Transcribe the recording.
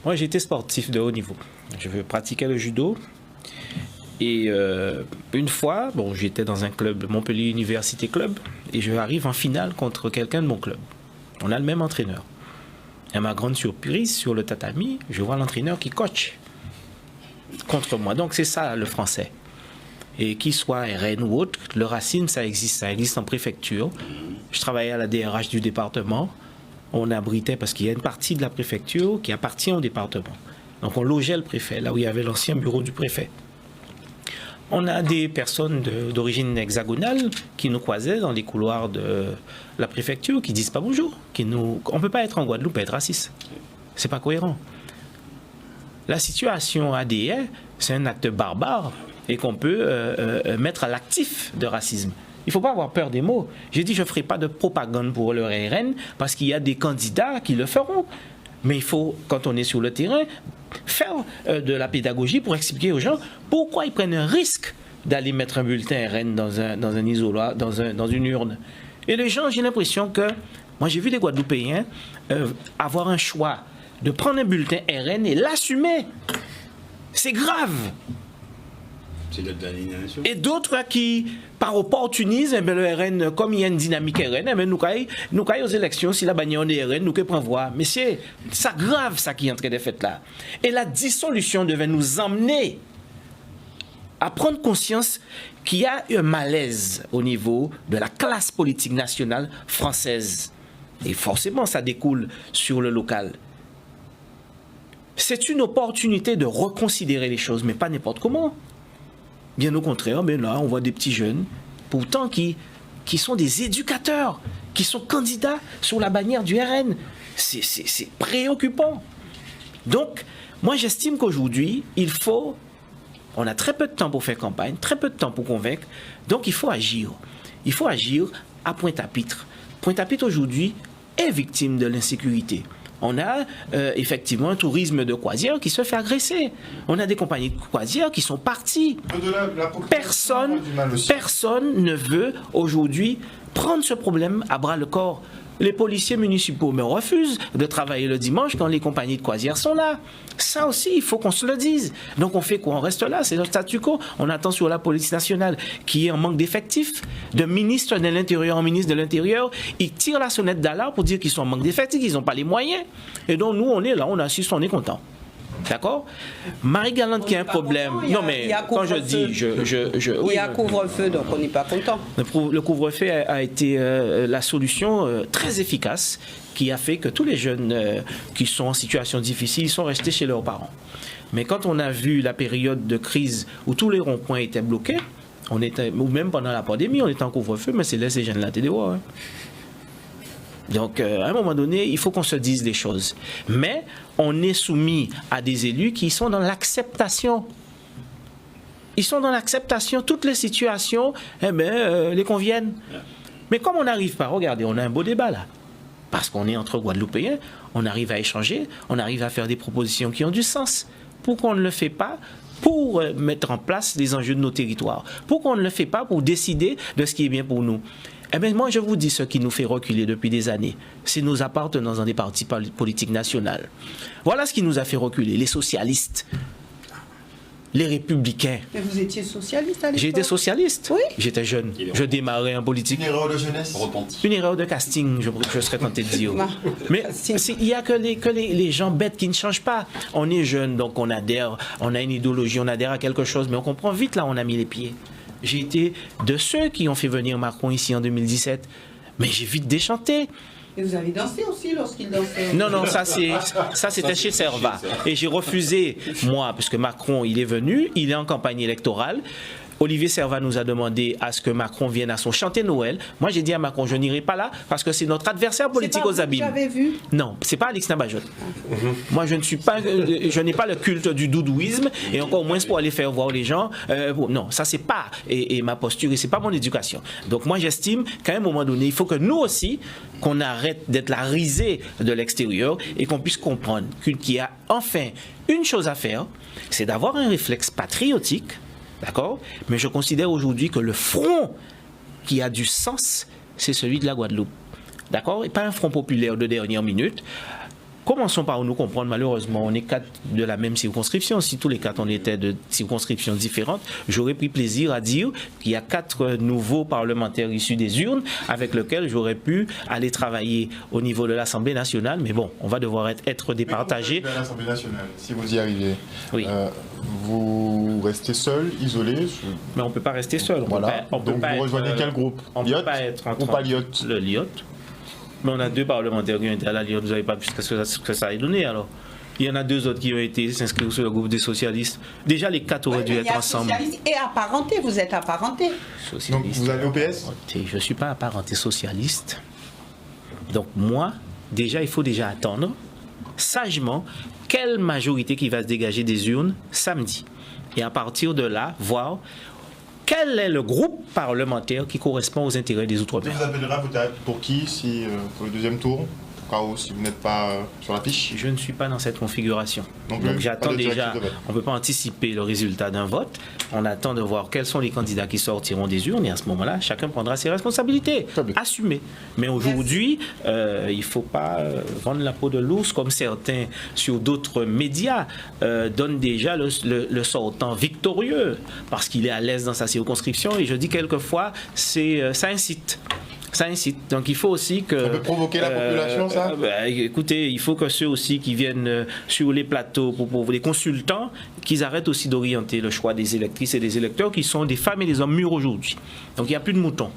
Moi, j'étais sportif de haut niveau. Je pratiquais le judo. Et une fois, bon, j'étais dans un club, Montpellier Université Club, et je arrive en finale contre quelqu'un de mon club. On a le même entraîneur. Et à ma grande surprise, sur le tatami, je vois l'entraîneur qui coach contre moi. Donc c'est ça le français. Et qu'il soit RN ou autre, le racisme, ça existe en préfecture. Je travaillais à la DRH du département. On abritait, parce qu'il y a une partie de la préfecture qui appartient au département. Donc on logeait le préfet, là où il y avait l'ancien bureau du préfet. On a des personnes d'origine hexagonale qui nous croisaient dans les couloirs de la préfecture, qui disent pas bonjour. On ne peut pas être en Guadeloupe et être raciste. C'est pas cohérent. La situation ADN, c'est un acte barbare et qu'on peut mettre à l'actif de racisme. Il ne faut pas avoir peur des mots. J'ai dit je ne ferai pas de propagande pour le RN parce qu'il y a des candidats qui le feront. Mais il faut, quand on est sur le terrain, faire de la pédagogie pour expliquer aux gens pourquoi ils prennent un risque d'aller mettre un bulletin RN dans un isoloir, dans une urne. Et les gens, j'ai l'impression que, moi j'ai vu des Guadeloupéens avoir un choix de prendre un bulletin RN et l'assumer. C'est grave. C'est de l'aliénation. Et d'autres qui, par opportunisme, le RN, comme il y a une dynamique RN, nous caillons aux élections, si la bannière est RN, nous prenons voix. Mais c'est ça grave, ça qui est en train de faire là. Et la dissolution devait nous emmener à prendre conscience qu'il y a un malaise au niveau de la classe politique nationale française. Et forcément, ça découle sur le local. C'est une opportunité de reconsidérer les choses, mais pas n'importe comment. Bien au contraire, mais là, on voit des petits jeunes, pourtant qui sont des éducateurs, qui sont candidats sur la bannière du RN. C'est préoccupant. Donc, moi, j'estime qu'aujourd'hui, on a très peu de temps pour faire campagne, très peu de temps pour convaincre, donc il faut agir. Il faut agir à Pointe-à-Pitre. Pointe-à-Pitre, aujourd'hui, est victime de l'insécurité. On a effectivement un tourisme de croisière qui se fait agresser. On a des compagnies de croisière qui sont parties. Personne ne veut aujourd'hui prendre ce problème à bras le corps. Les policiers municipaux me refusent de travailler le dimanche quand les compagnies de croisière sont là. Ça aussi, il faut qu'on se le dise. Donc on fait quoi? On reste là, c'est notre statu quo. On attend sur la police nationale qui est en manque d'effectifs, de ministre de l'Intérieur en ministre de l'Intérieur. Ils tirent la sonnette d'alarme pour dire qu'ils sont en manque d'effectifs, qu'ils n'ont pas les moyens. Et donc nous, on est là, on assiste, on est content. D'accord? Marie-Galante qui a un problème. Non, mais quand je dis. Il y a couvre-feu, donc on n'est pas content. Le couvre-feu a été la solution très efficace qui a fait que tous les jeunes qui sont en situation difficile sont restés chez leurs parents. Mais quand on a vu la période de crise où tous les ronds-points étaient bloqués, ou même pendant la pandémie, on était en couvre-feu, mais c'est là ces jeunes-là, t'es des voix. Hein. Donc, à un moment donné, il faut qu'on se dise les choses. Mais on est soumis à des élus qui sont dans l'acceptation. Ils sont dans l'acceptation. Toutes les situations, les conviennent. Mais comme on n'arrive pas, regardez, on a un beau débat là. Parce qu'on est entre Guadeloupéens, on arrive à échanger, on arrive à faire des propositions qui ont du sens. Pourquoi on ne le fait pas pour mettre en place les enjeux de nos territoires? Pourquoi on ne le fait pas pour décider de ce qui est bien pour nous? Eh bien, moi, je vous dis ce qui nous fait reculer depuis des années. C'est nos appartenances dans des partis politiques nationaux. Voilà ce qui nous a fait reculer. Les socialistes, les républicains. Mais vous étiez socialiste à l'époque? J'étais socialiste. Oui. J'étais jeune. Je démarrais en politique. Une erreur de jeunesse. Une erreur de casting, je serais tenté de dire. Mais il n'y a que les gens bêtes qui ne changent pas. On est jeune, donc on adhère, on a une idéologie, on adhère à quelque chose, mais on comprend vite là où on a mis les pieds. J'ai été de ceux qui ont fait venir Macron ici en 2017, mais j'ai vite déchanté. Et vous avez dansé aussi lorsqu'il dansait? Non, ça c'était chez Servat. Et j'ai refusé, moi, parce que Macron, il est venu, il est en campagne électorale. Olivier Servat nous a demandé à ce que Macron vienne à son chantier Noël. Moi, j'ai dit à Macron, je n'irai pas là parce que c'est notre adversaire politique aux abîmes. Vous l'avez vu? Non, c'est pas Alix Nabajot. Moi, je n'ai pas le culte du doudouisme et encore moins pour aller faire voir les gens. Non, ça c'est pas et ma posture et c'est pas mon éducation. Donc moi, j'estime qu'à un moment donné, il faut que nous aussi qu'on arrête d'être la risée de l'extérieur et qu'on puisse comprendre qu'il y a enfin une chose à faire, c'est d'avoir un réflexe patriotique. D'accord? Mais je considère aujourd'hui que le front qui a du sens, c'est celui de la Guadeloupe. D'accord? Et pas un front populaire de dernière minute. commençons par nous comprendre. Malheureusement, on est 4 de la même circonscription. Si tous les 4 on était de circonscriptions différentes, j'aurais pris plaisir à dire qu'il y a 4 nouveaux parlementaires issus des urnes avec lesquels j'aurais pu aller travailler au niveau de l'Assemblée nationale. Mais bon, on va devoir être départagé. À l'Assemblée nationale, si vous y arrivez, oui. Vous restez seul, isolé. Mais on ne peut pas rester seul. Voilà. On peut Donc pas vous rejoignez quel groupe? On ne peut pas être ou pas l'IOT? Le LIOT. Mais on a 2 parlementaires qui ont été à la LIOT. Vous n'avez pas vu ce que ça a donné alors. Il y en a 2 autres qui ont été s'inscrire sur le groupe des socialistes. Déjà, les 4 auraient dû être ensemble. Socialiste et apparenté, vous êtes apparenté. Donc vous allez au PS? Je ne suis pas apparenté socialiste. Donc moi, déjà, il faut déjà attendre sagement quelle majorité qui va se dégager des urnes samedi. Et à partir de là, voir quel est le groupe parlementaire qui correspond aux intérêts des Outre-mer. Vous appellerez à voter pour qui si, pour le deuxième tour? Si vous n'êtes pas sur la fiche? Je ne suis pas dans cette configuration. Donc j'attends déjà, on ne peut pas anticiper le résultat d'un vote. On attend de voir quels sont les candidats qui sortiront des urnes et à ce moment-là, chacun prendra ses responsabilités. Assumées. Mais aujourd'hui, il ne faut pas vendre la peau de l'ours comme certains sur d'autres médias donnent déjà le sortant victorieux parce qu'il est à l'aise dans sa circonscription et je dis quelquefois, ça incite. Ça incite. Donc il faut aussi que... Ça peut provoquer la population, ça? Écoutez, il faut que ceux aussi qui viennent sur les plateaux pour les consultants, qu'ils arrêtent aussi d'orienter le choix des électrices et des électeurs qui sont des femmes et des hommes mûrs aujourd'hui. Donc il n'y a plus de moutons.